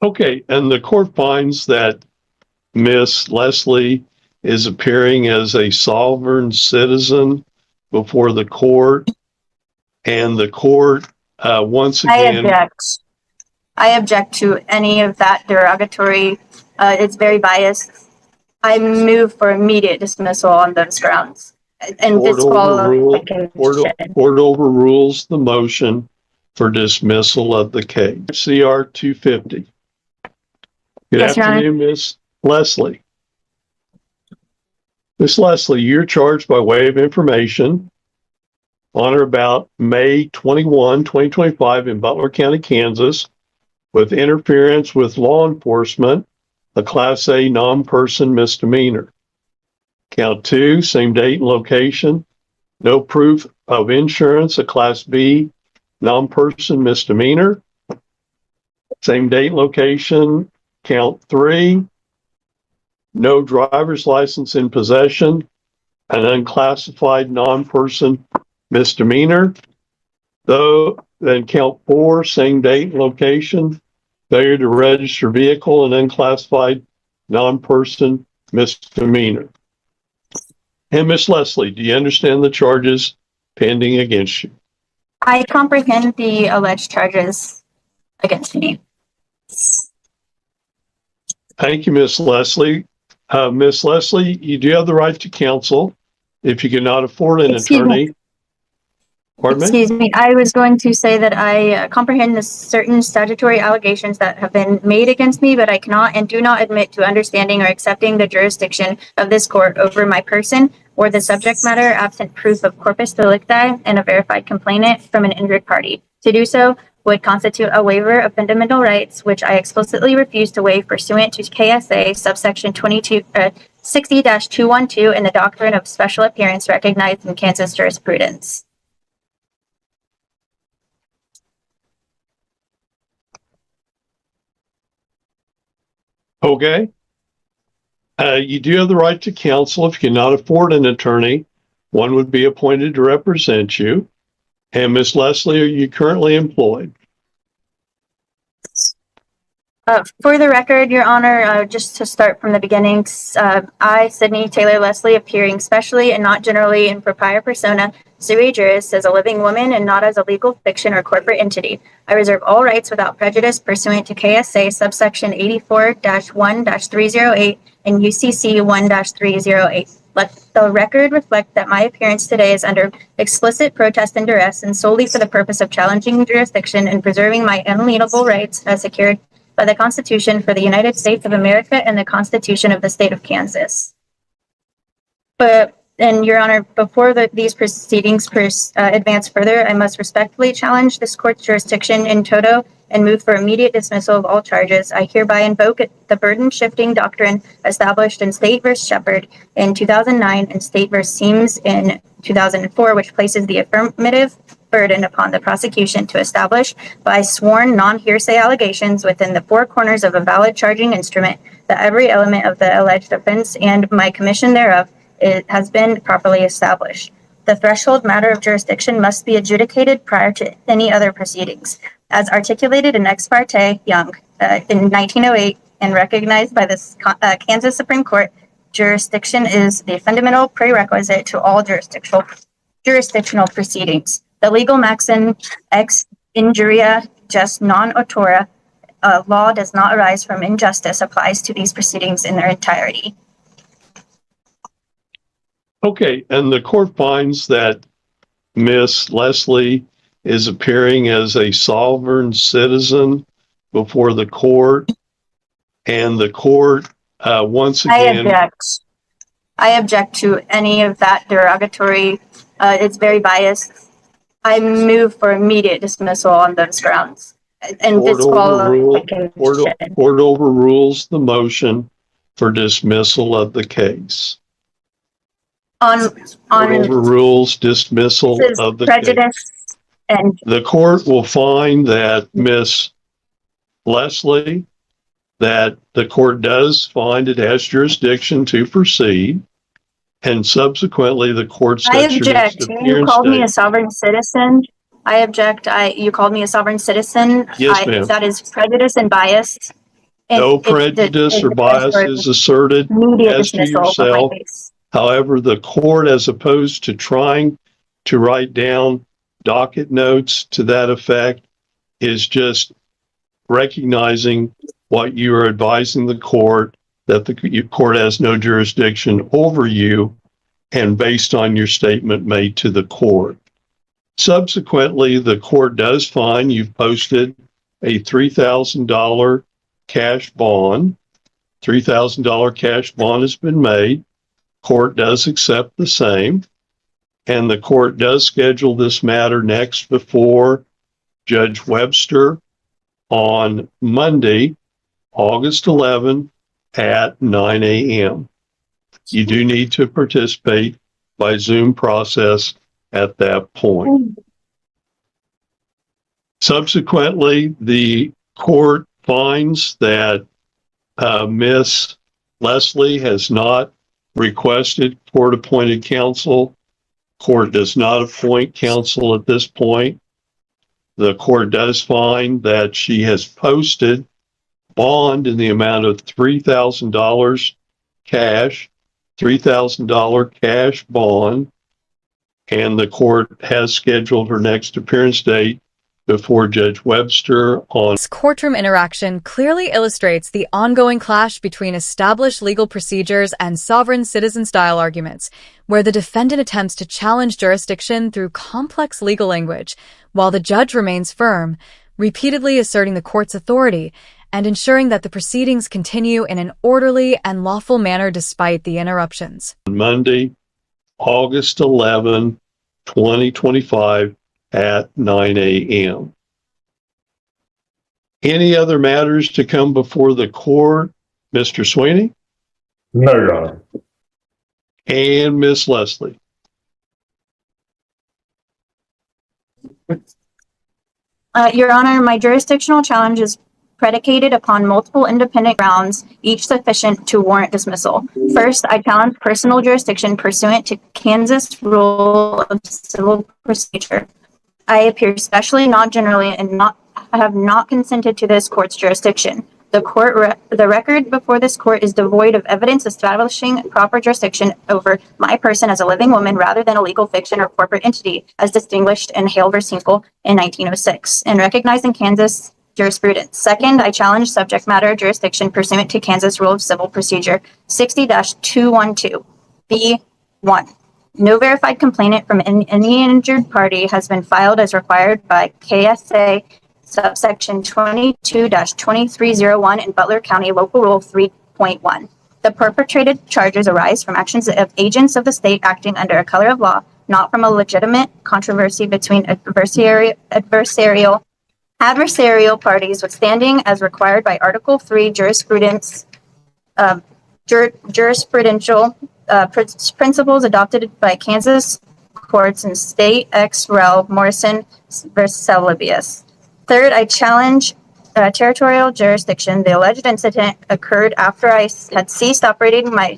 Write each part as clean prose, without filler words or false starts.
Okay, and the court finds that Miss Leslie is appearing as a sovereign citizen before the court, and the court once again. I object to any of that derogatory. It's very biased. I move for immediate dismissal on those grounds and disqualification. Court overrules the motion for dismissal of the case. CR 250. Good afternoon, Miss Leslie. Miss Leslie, you're charged by way of information on or about May 21, 2025 in Butler County, Kansas, with interference with law enforcement, a Class A non-person misdemeanor. Count 2, same date and location, no proof of insurance, a Class B non-person misdemeanor. Same date and location. Count 3, no driver's license in possession, an unclassified non-person misdemeanor. Then count 4, same date and location, failure to register vehicle, and unclassified non-person misdemeanor. And Miss Leslie, do you understand the charges pending against you? I comprehend the alleged charges against me. Thank you, Miss Leslie. Miss Leslie, you do have the right to counsel if you cannot afford an attorney. Excuse me, I was going to say that I comprehend the certain statutory allegations that have been made against me, but I cannot and do not admit to understanding or accepting the jurisdiction of this court over my person or the subject matter absent proof of corpus delicti and a verified complainant from an injured party. To do so would constitute a waiver of fundamental rights, which I explicitly refuse to waive pursuant to KSA subsection 60-212 and the doctrine of special appearance recognized in Kansas jurisprudence. Okay. You do have the right to counsel if you cannot afford an attorney. One would be appointed to represent you. And Miss Leslie, are you currently employed? For the record, Your Honor, just to start from the beginning, I, Sydney Taylor Leslie, appearing specially and not generally in propria persona, sui juris, as a living woman and not as a legal fiction or corporate entity. I reserve all rights without prejudice pursuant to KSA subsection 84-1-308 and UCC 1-308. Let the record reflect that my appearance today is under explicit protest and duress and solely for the purpose of challenging jurisdiction and preserving my unalienable rights as secured by the Constitution for the United States of America and the Constitution of the State of Kansas. And Your Honor, before these proceedings advance further, I must respectfully challenge this court's jurisdiction in toto and move for immediate dismissal of all charges. I hereby invoke the burden-shifting doctrine established in State v. Shepard in 2009 and State v. Seams in 2004, which places the affirmative burden upon the prosecution to establish by sworn non-hearsay allegations within the four corners of a valid charging instrument that every element of the alleged offense and my commission thereof has been properly established. The threshold matter of jurisdiction must be adjudicated prior to any other proceedings. As articulated in Ex parte Young in 1908 and recognized by the Kansas Supreme Court, jurisdiction is the fundamental prerequisite to all jurisdictional proceedings. The legal maxim ex injuria just non autora, law does not arise from injustice, applies to these proceedings in their entirety. Okay, and the court finds that Miss Leslie is appearing as a sovereign citizen before the court, and the court once again. I object to any of that derogatory. It's very biased. I move for immediate dismissal on those grounds and disqualification. Court overrules the motion for dismissal of the case. Overrules dismissal of the prejudice case. And the court will find that Miss Leslie, that the court does find it has jurisdiction to proceed, and subsequently the court sets I object. You called me a sovereign citizen. I object. You called me a sovereign citizen. Yes, ma'am. That is prejudice and bias. No prejudice or bias is asserted Immediate as to dismissal of my yourself. case. However, the court, as opposed to trying to write down docket notes to that effect, is just recognizing what you are advising the court, that the court has no jurisdiction over you, and based on your statement made to the court. Subsequently, the court does find you've posted a $3,000 cash bond. $3,000 cash bond has been made. Court does accept the same, and the court does schedule this matter next before Judge Webster on Monday, August 11 at 9 a.m. You do need to participate by Zoom process at that point. Subsequently, the court finds that Miss Leslie has not requested court-appointed counsel. Court does not appoint counsel at this point. The court does find that she has posted bond in the amount of $3,000 cash, $3,000 cash bond, and the court has scheduled her next appearance date before Judge Webster on. This courtroom interaction clearly illustrates the ongoing clash between established legal procedures and sovereign citizen-style arguments, where the defendant attempts to challenge jurisdiction through complex legal language, while the judge remains firm, repeatedly asserting the court's authority and ensuring that the proceedings continue in an orderly and lawful manner despite the interruptions. Monday, August 11, 2025 at 9 a.m. Any other matters to come before the court, Mr. Sweeney? No, Your Honor. And Miss Leslie? Your Honor, my jurisdictional challenge is predicated upon multiple independent grounds, each sufficient to warrant dismissal. First, I challenge personal jurisdiction pursuant to Kansas Rule of Civil Procedure. I appear specially, not generally, and have not consented to this court's jurisdiction. The record before this court is devoid of evidence establishing proper jurisdiction over my person as a living woman rather than a legal fiction or corporate entity, as distinguished in Hale v. Hinkle in 1906, and recognizing Kansas jurisprudence. Second, I challenge subject matter jurisdiction pursuant to Kansas Rule of Civil Procedure 60-212, B1. No verified complainant from any injured party has been filed as required by KSA subsection 22-2301 in Butler County Local Rule 3.1. The perpetrated charges arise from actions of agents of the state acting under a color of law, not from a legitimate controversy between adversarial parties withstanding as required by Article 3 jurisprudential principles adopted by Kansas courts in State ex rel. Morrison versus Celebius. Third, I challenge territorial jurisdiction. The alleged incident occurred after I had ceased operating my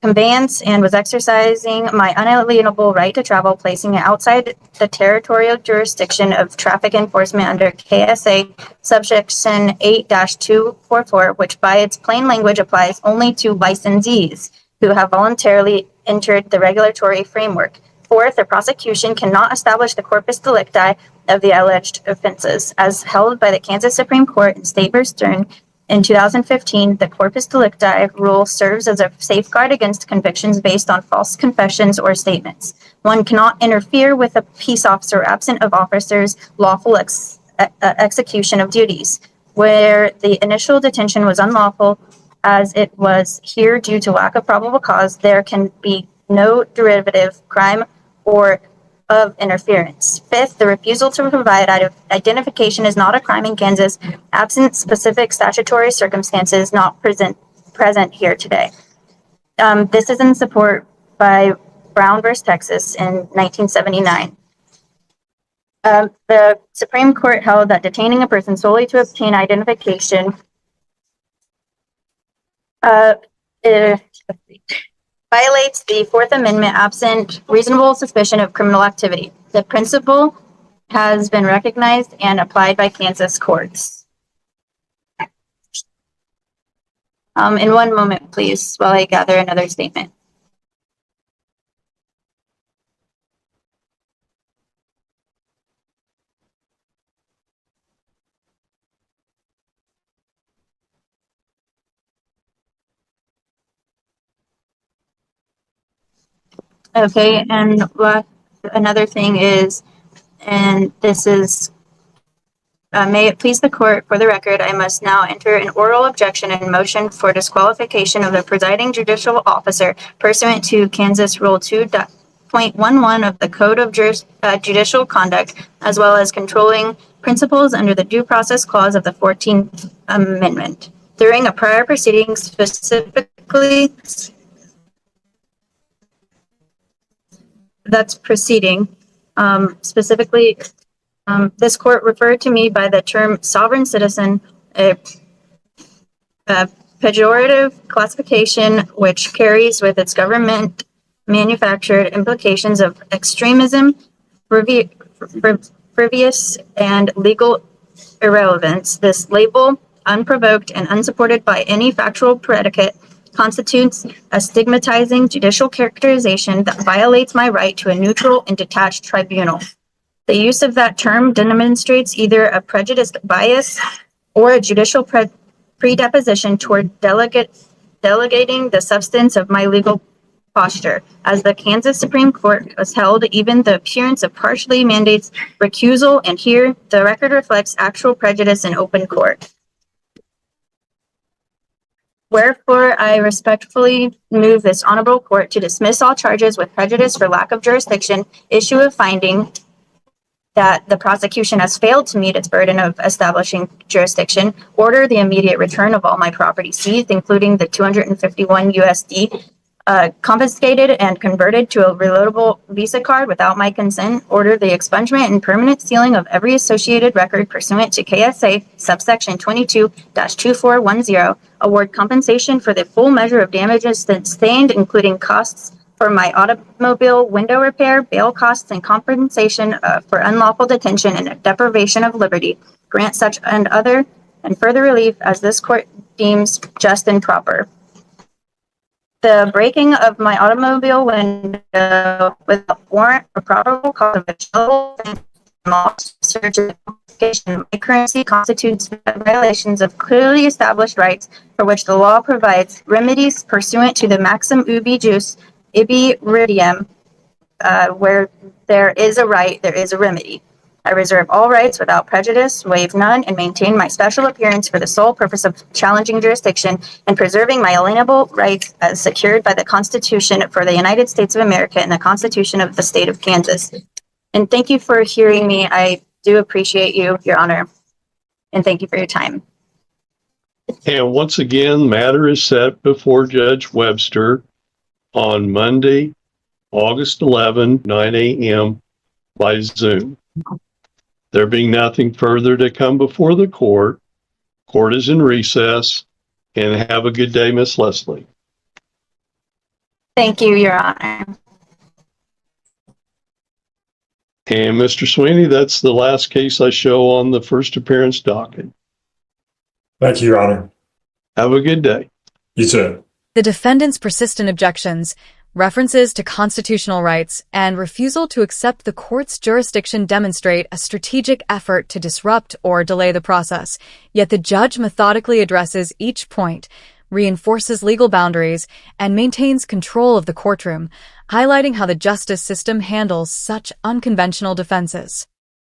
conveyance and was exercising my unalienable right to travel, placing it outside the territorial jurisdiction of traffic enforcement under KSA subsection 8-244, which by its plain language applies only to licensees who have voluntarily entered the regulatory framework. Fourth, the prosecution cannot establish the corpus delicti of the alleged offenses. As held by the Kansas Supreme Court in State v. Stern in 2015, the corpus delicti rule serves as a safeguard against convictions based on false confessions or statements. One cannot interfere with a peace officer absent of officer's lawful execution of duties. Where the initial detention was unlawful, as it was here due to lack of probable cause, there can be no derivative crime or of interference. Fifth, the refusal to provide identification is not a crime in Kansas, absent specific statutory circumstances not present here today. This is in support by Brown v. Texas in 1979. The Supreme Court held that detaining a person solely to obtain identification violates the Fourth Amendment absent reasonable suspicion of criminal activity. The principle has been recognized and applied by Kansas courts. In one moment, please, while I gather another statement. Okay, and another thing is, and this is, may it please the court, for the record, I must now enter an oral objection and motion for disqualification of the presiding judicial officer pursuant to Kansas Rule 2.11 of the Code of Judicial Conduct, as well as controlling principles under the Due Process Clause of the 14th Amendment. During a prior proceeding, specifically, that's proceeding, specifically, this court referred to me by the term sovereign citizen, a pejorative classification which carries with its government manufactured implications of extremism, frivolous, and legal irrelevance. This label, unprovoked and unsupported by any factual predicate, constitutes a stigmatizing judicial characterization that violates my right to a neutral and detached tribunal. The use of that term demonstrates either a prejudiced bias or a judicial predisposition toward delegating the substance of my legal posture. As the Kansas Supreme Court has held, even the appearance of partially mandates recusal, and here the record reflects actual prejudice in open court. Wherefore, I respectfully move this honorable court to dismiss all charges with prejudice for lack of jurisdiction, issue a finding that the prosecution has failed to meet its burden of establishing jurisdiction, order the immediate return of all my property seized, including the 251 USD, confiscated and converted to a reloadable Visa card without my consent, order the expungement and permanent sealing of every associated record pursuant to KSA subsection 22-2410, award compensation for the full measure of damages sustained, including costs for my automobile window repair, bail costs, and compensation for unlawful detention and deprivation of liberty, grant such and other and further relief as this court deems just and proper. The breaking of my automobile window without warrant or probable cause of a search and confiscation of my currency constitutes violations of clearly established rights for which the law provides remedies pursuant to the maxim ubi jus ibi ridium, where there is a right, there is a remedy. I reserve all rights without prejudice, waive none, and maintain my special appearance for the sole purpose of challenging jurisdiction and preserving my alienable rights as secured by the Constitution for the United States of America and the Constitution of the State of Kansas. And thank you for hearing me. I do appreciate you, Your Honor, and thank you for your time. And once again, matter is set before Judge Webster on Monday, August 11, 9 a.m. by Zoom. There being nothing further to come before the court is in recess, and have a good day, Miss Leslie. Thank you, Your Honor. And Mr. Sweeney, that's the last case I show on the first appearance docket. Thank you, Your Honor. Have a good day. You too. The defendant's persistent objections, references to constitutional rights, and refusal to accept the court's jurisdiction demonstrate a strategic effort to disrupt or delay the process. Yet the judge methodically addresses each point, reinforces legal boundaries, and maintains control of the courtroom, highlighting how the justice system handles such unconventional defenses.